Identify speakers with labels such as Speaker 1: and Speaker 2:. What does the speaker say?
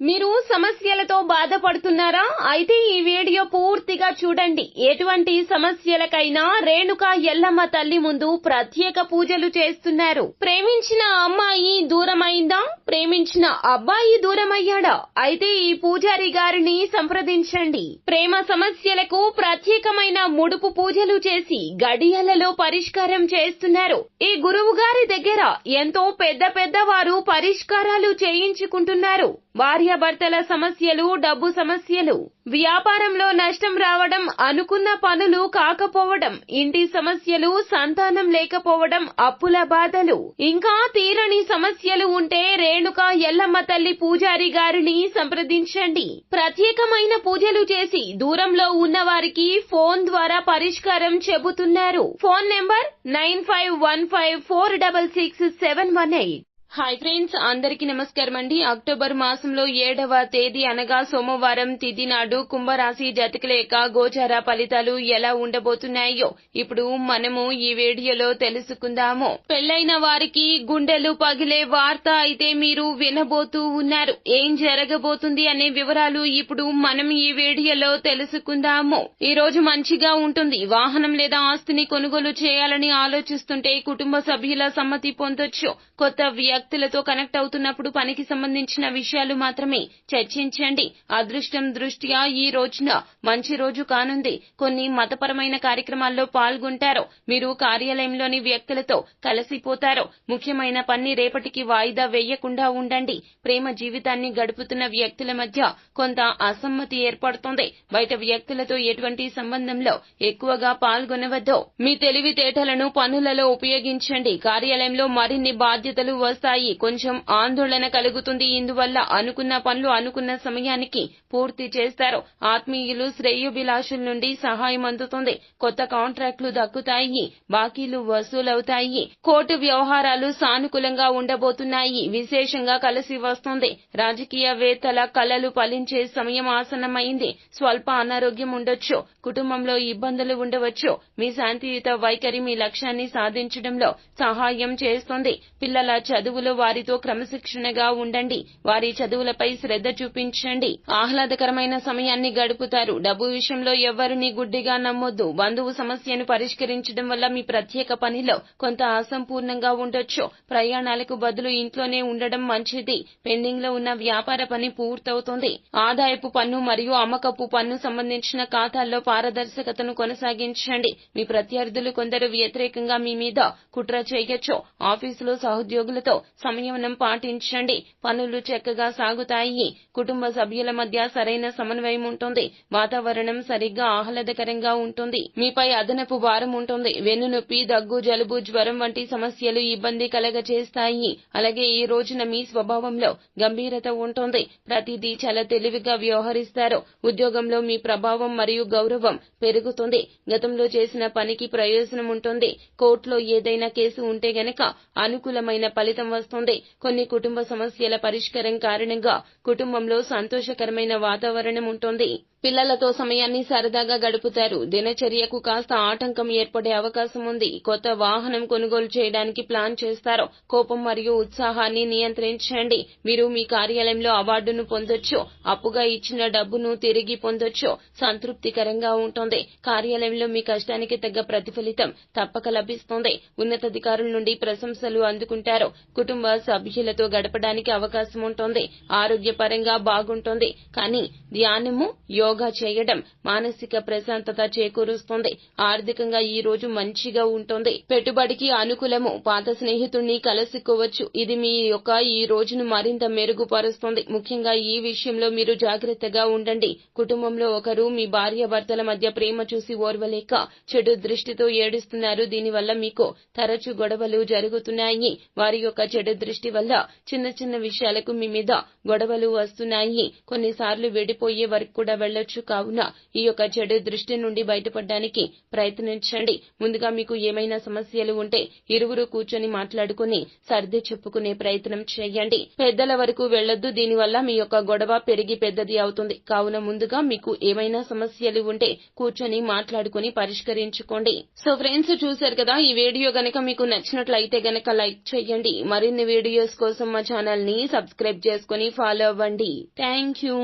Speaker 1: మీరు సమస్యలతో బాధపడుతున్నారా? అయితే ఈ వీడియో పూర్తిగా చూడండి. ఎటువంటి సమస్యలకైనా రేణుక ఎల్లమ్మ తల్లి ముందు ప్రత్యేక పూజలు చేస్తున్నారు. ప్రేమించిన అమ్మాయి దూరమైందా? ప్రేమించిన అబ్బాయి దూరమయ్యాడా? అయితే ఈ పూజారి గారిని సంప్రదించండి. ప్రేమ సమస్యలకు ప్రత్యేకమైన ముడుపు పూజలు చేసి గడియలలో పరిష్కారం చేస్తున్నారు. ఈ గురువు గారి దగ్గర ఎంతో పెద్ద వారు పరిష్కారాలు చేయించుకుంటున్నారు. భార్యాభర్తల సమస్యలు, డబ్బు సమస్యలు, వ్యాపారంలో నష్టం రావడం, అనుకున్న పనులు కాకపోవడం, ఇంటి సమస్యలు, సంతానం లేకపోవడం, అప్పుల బాధలు, ఇంకా తీరని సమస్యలు ఉంటే రేణుక ఎల్లమ్మ తల్లి పూజారి గారిని సంప్రదించండి. ప్రత్యేకమైన పూజలు చేసి దూరంలో ఉన్న వారికి ఫోన్ ద్వారా పరిష్కారం చెబుతున్నారు. Phone number 9515466718. హాయ్ ఫ్రెండ్స్, అందరికీ నమస్కారం అండి. అక్టోబర్ మాసంలో 7వ తేదీ అనగా సోమవారం తిథి నాడు కుంభరాశి జాతకుల యొక్క గోచార ఫలితాలు ఎలా ఉండబోతున్నాయో ఇప్పుడు మనము ఈ వీడియోలో తెలుసుకుందాము. పెళ్లైన వారికి గుండెలు పగిలే వార్త అయితే మీరు వినబోతూ ఉన్నారు. ఏం జరగబోతుంది అనే వివరాలు ఇప్పుడు మనం ఈ వీడియోలో తెలుసుకుందాము. ఈ రోజు మంచిగా ఉంటుంది. వాహనం లేదా ఆస్తిని కొనుగోలు చేయాలని ఆలోచిస్తుంటే కుటుంబ సభ్యుల సమ్మతి పొందొచ్చు. కొత్త వ్యక్తులతో కనెక్ట్ అవుతున్నప్పుడు పనికి సంబంధించిన విషయాలు మాత్రమే చర్చించండి. అదృష్టం దృష్ట్యా ఈ రోజున మంచి రోజు కానుంది. కొన్ని మతపరమైన కార్యక్రమాల్లో పాల్గొంటారు. మీరు కార్యాలయంలోని వ్యక్తులతో కలిసిపోతారు. ముఖ్యమైన పని రేపటికి వాయిదా వేయకుండా ఉండండి. ప్రేమ జీవితాన్ని గడుపుతున్న వ్యక్తుల మధ్య కొంత అసమ్మతి ఏర్పడుతోంది. బయట వ్యక్తులతో ఎటువంటి సంబంధంలో ఎక్కువగా పాల్గొనవద్దు. మీ తెలివితేటలను పనులలో ఉపయోగించండి. కార్యాలయంలో మరిన్ని బాధ్యతలు వస్తాయి. కొంచెం ఆందోళన కలుగుతుంది. ఇందువల్ల అనుకున్న పనులు అనుకున్న సమయానికి పూర్తి చేస్తారు. ఆత్మీయులు, శ్రేయోభిలాషుల నుండి సహాయం అందుతుంది. కొత్త కాంట్రాక్టులు దక్కుతాయి. బాకీలు వసూలవుతాయి. కోర్టు వ్యవహారాలు సానుకూలంగా ఉండబోతున్నాయి. విశేషంగా కలిసి వస్తుంది. రాజకీయవేత్తల కలలు ఫలించే సమయం ఆసన్నమైంది. స్వల్ప అనారోగ్యం ఉండొచ్చు. కుటుంబంలో ఇబ్బందులు ఉండవచ్చు. మీ శాంతియుత వైఖరి మీ లక్ష్యాన్ని సాధించడంలో సహాయం చేస్తుంది. పిల్లల చదువులో వారితో క్రమశిక్షణగా ఉండండి. వారి చదువులపై శ్రద్ధ చూపించండి. ఆహ్లాదకరమైన సమయాన్ని గడుపుతారు. డబ్బు విషయంలో ఎవరిని గుడ్డిగా నమ్మొద్దు. బంధువు సమస్యను పరిష్కరించడం వల్ల మీ ప్రత్యేక పనిలో కొంత అసంపూర్ణంగా ఉండొచ్చు. ప్రయాణాలకు బదులు ఇంట్లోనే ఉండడం మంచిది. పెండింగ్ లో ఉన్న వ్యాపార పని పూర్తవుతుంది. ఆదాయపు పన్ను మరియు అమ్మకపు పన్ను సంబంధించిన ఖాతాల్లో పారదర్శకతను కొనసాగించండి. మీ ప్రత్యర్థులు కొందరు వ్యతిరేకంగా మీ మీద కుట్ర చేయొచ్చు. ఆఫీసులో సహోద్యోగులతో సంయమనం పాటించండి. పనులు చక్కగా సాగుతాయి. కుటుంబ సభ్యుల మధ్య సరైన సమన్వయం ఉంటుంది. వాతావరణం సరిగ్గా ఆహ్లాదకరంగా ఉంటుంది. మీపై అదనపు భారం ఉంటుంది. వెన్నునొప్పి, దగ్గు, జలుబు, జ్వరం వంటి సమస్యలు ఇబ్బంది కలగచేస్తాయి. అలాగే ఈ రోజున మీ స్వభావంలో గంభీరత ఉంటుంది. ప్రతిదీ చాలా తెలివిగా వ్యవహరిస్తారు. ఉద్యోగంలో మీ ప్రభావం మరియు గౌరవం పెరుగుతుంది. గతంలో చేసిన పనికి ప్రయోజనం ఉంటుంది. కోర్టులో ఏదైనా కేసు ఉంటే గనక అనుకూలమైన ఫలితం వస్తుంది. కొన్ని కుటుంబ సమస్యల పరిష్కారం కారణంగా కుటుంబంలో సంతోషకరమైన వాతావరణం ఉంటుంది. పిల్లలతో సమయాన్ని సరదాగా గడుపుతారు. దినచర్యకు కాస్త ఆటంకం ఏర్పడే అవకాశం ఉంది. కొత్త వాహనం కొనుగోలు చేయడానికి ప్లాన్ చేస్తారు. కోపం మరియు ఉత్సాహాన్ని నియంత్రించండి. మీరు మీ కార్యాలయంలో అవార్డును పొందొచ్చు. అప్పుగా ఇచ్చిన డబ్బును తిరిగి పొందొచ్చు. సంతృప్తికరంగా ఉంటుంది. కార్యాలయంలో మీ కష్టానికి తగ్గ ప్రతిఫలితం తప్పక లభిస్తుంది. ఉన్నతాధికారుల నుండి ప్రశంసలు అందుకుంటారు. కుటుంబ సభ్యులతో గడపడానికి అవకాశం ఉంటుంది. ఆరోగ్యపరంగా బాగుంటుంది. కానీ ధ్యానము, యోగా చేయడం మానసిక ప్రశాంతత చేకూరుస్తుంది. ఆర్థికంగా ఈ రోజు మంచిగా ఉంటుంది. పెట్టుబడికి అనుకూలము. పాత స్నేహితుడిని కలుసుకోవచ్చు. ఇది మీ యొక్క ఈ రోజును మరింత మెరుగుపరుస్తుంది. ముఖ్యంగా ఈ విషయంలో మీరు జాగ్రత్తగా ఉండండి. కుటుంబంలో ఒకరు మీ భార్యాభర్తల మధ్య ప్రేమ చూసి ఓర్వలేక చెడు దృష్టితో ఏడుస్తున్నారు. దీనివల్ల మీకు తరచు గొడవలు జరుగుతున్నాయి. వారి యొక్క చెడు దృష్టి వల్ల చిన్న విషయాలకు మీ మీద గొడవలు వస్తున్నాయి. కొన్నిసార్లు విడిపోయే వరకు కూడా ఉండొచ్చు. కావున ఈ యొక్క చెడు దృష్టి నుండి బయటపడడానికి ప్రయత్నించండి. ముందుగా మీకు ఏమైనా సమస్యలు ఉంటే ఇరువురు కూర్చొని మాట్లాడుకుని సర్ది చెప్పుకునే ప్రయత్నం చేయండి. పెద్దల వరకు వెళ్లొద్దు. దీనివల్ల మీ యొక్క గొడవ పెరిగి పెద్దది అవుతుంది. కావున ముందుగా మీకు ఏమైనా సమస్యలు ఉంటే కూర్చొని మాట్లాడుకుని పరిష్కరించుకోండి. సో ఫ్రెండ్స్, చూశారు కదా, ఈ వీడియో గనక మీకు నచ్చినట్లయితే గనక లైక్ చేయండి. మరిన్ని వీడియోస్ కోసం మా ఛానల్ ని సబ్స్క్రైబ్ చేసుకుని ఫాలో అవ్వండి. Thank you.